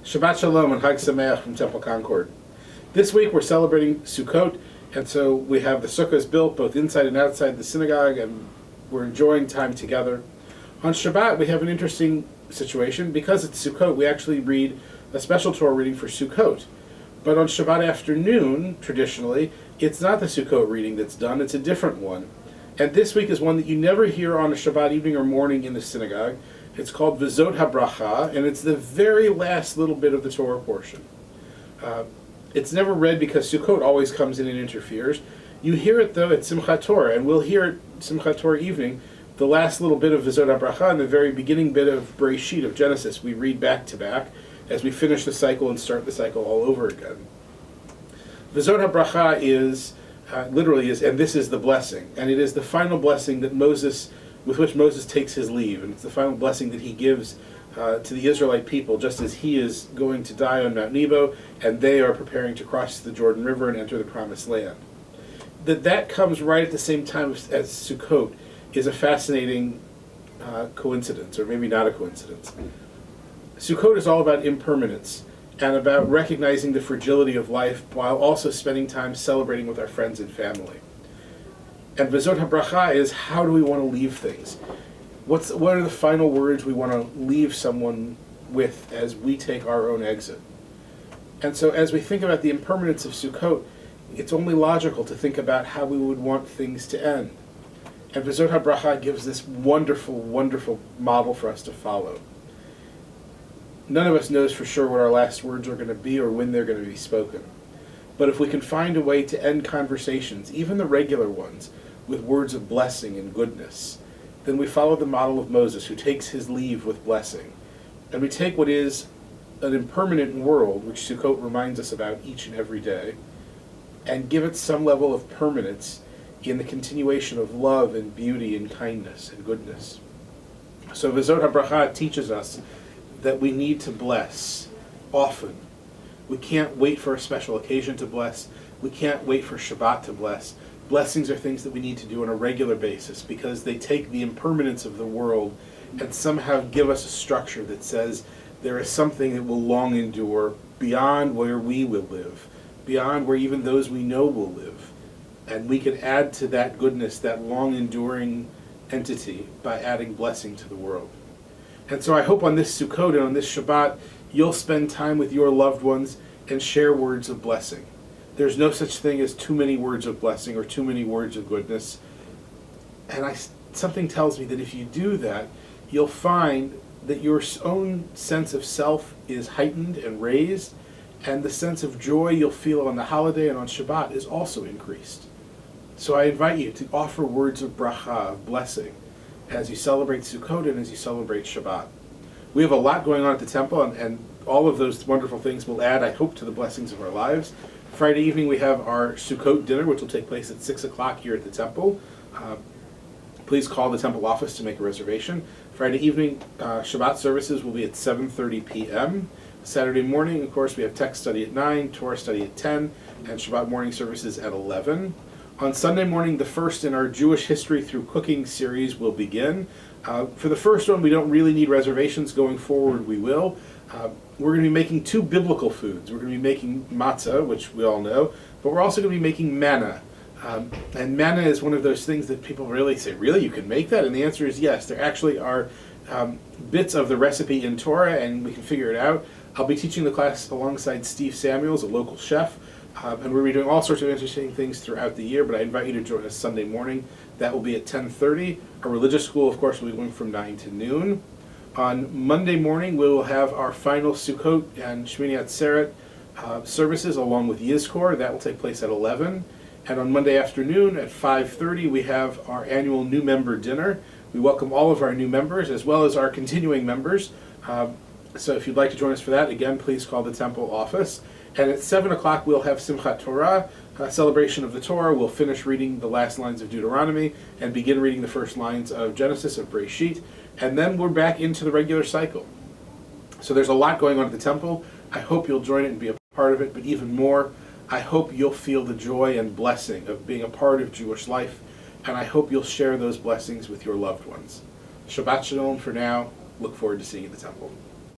Shabbat Shalom and Chag Sameach from Temple Concord. This week we're celebrating Sukkot, and so we have the sukkahs built both inside and outside the synagogue, and we're enjoying time together. On Shabbat we have an interesting situation. Because it's Sukkot, we actually read a special Torah reading for Sukkot. But on Shabbat afternoon, traditionally, it's not the Sukkot reading that's done, it's a different one. And this week is one that you never hear on a Shabbat evening or morning in the synagogue. It's called V'zot HaBracha, and it's the very last little bit of the Torah portion. It's never read because Sukkot always comes in and interferes. You hear it, though, at Simchat Torah, and we'll hear it Simchat Torah evening, the last little bit of V'zot HaBracha and the very beginning bit of Bereshit, of Genesis. We read back to back as we finish the cycle and start the cycle all over again. V'zot HaBracha is, literally is, and this is the blessing, and it is the final blessing that with which Moses takes his leave, and it's the final blessing that he gives to the Israelite people, just as he is going to die on Mount Nebo, and they are preparing to cross the Jordan River and enter the Promised Land. That comes right at the same time as Sukkot is a fascinating coincidence, or maybe not a coincidence. Sukkot is all about impermanence, and about recognizing the fragility of life, while also spending time celebrating with our friends and family. And V'zot HaBracha is, how do we want to leave things? What are the final words we want to leave someone with as we take our own exit? And so as we think about the impermanence of Sukkot, it's only logical to think about how we would want things to end. And V'zot HaBracha gives this wonderful, wonderful model for us to follow. None of us knows for sure what our last words are going to be or when they're going to be spoken. But if we can find a way to end conversations, even the regular ones, with words of blessing and goodness, then we follow the model of Moses, who takes his leave with blessing. And we take what is an impermanent world, which Sukkot reminds us about each and every day, and give it some level of permanence in the continuation of love and beauty and kindness and goodness. So V'zot HaBracha teaches us that we need to bless often. We can't wait for a special occasion to bless. We can't wait for Shabbat to bless. Blessings are things that we need to do on a regular basis because they take the impermanence of the world and somehow give us a structure that says there is something that will long endure beyond where we will live, beyond where even those we know will live. And we can add to that goodness, that long enduring entity, by adding blessing to the world. And so I hope on this Sukkot and on this Shabbat, you'll spend time with your loved ones and share words of blessing. There's no such thing as too many words of blessing or too many words of goodness. And something tells me that if you do that, you'll find that your own sense of self is heightened and raised, and the sense of joy you'll feel on the holiday and on Shabbat is also increased. So I invite you to offer words of bracha, of blessing, as you celebrate Sukkot and as you celebrate Shabbat. We have a lot going on at the temple, and all of those wonderful things will add, I hope, to the blessings of our lives. Friday evening we have our Sukkot dinner, which will take place at 6 o'clock here at the temple. Please call the temple office to make a reservation. Friday evening Shabbat services will be at 7:30 p.m. Saturday morning, of course, we have text study at 9, Torah study at 10, and Shabbat morning services at 11. On Sunday morning, the first in our Jewish History Through Cooking series will begin. For the first one, we don't really need reservations. Going forward, we will. We're going to be making two biblical foods. We're going to be making matzah, which we all know, but we're also going to be making manna. And manna is one of those things that people really say, really, you can make that? And the answer is yes. There actually are bits of the recipe in Torah, and we can figure it out. I'll be teaching the class alongside Steve Samuels, a local chef, and we'll be doing all sorts of interesting things throughout the year, but I invite you to join us Sunday morning. That will be at 10:30. Our religious school, of course, will be going from 9 to noon. On Monday morning, we will have our final Sukkot and Shmini Atzeret services along with Yizkor. That will take place at 11. And on Monday afternoon at 5:30, we have our annual new member dinner. We welcome all of our new members as well as our continuing members. So if you'd like to join us for that, again, please call the temple office. And at 7 o'clock, we'll have Simchat Torah, a celebration of the Torah. We'll finish reading the last lines of Deuteronomy and begin reading the first lines of Genesis, of Bereshit. And then we're back into the regular cycle. So there's a lot going on at the temple. I hope you'll join it and be a part of it, but even more, I hope you'll feel the joy and blessing of being a part of Jewish life, and I hope you'll share those blessings with your loved ones. Shabbat Shalom for now. Look forward to seeing you at the temple.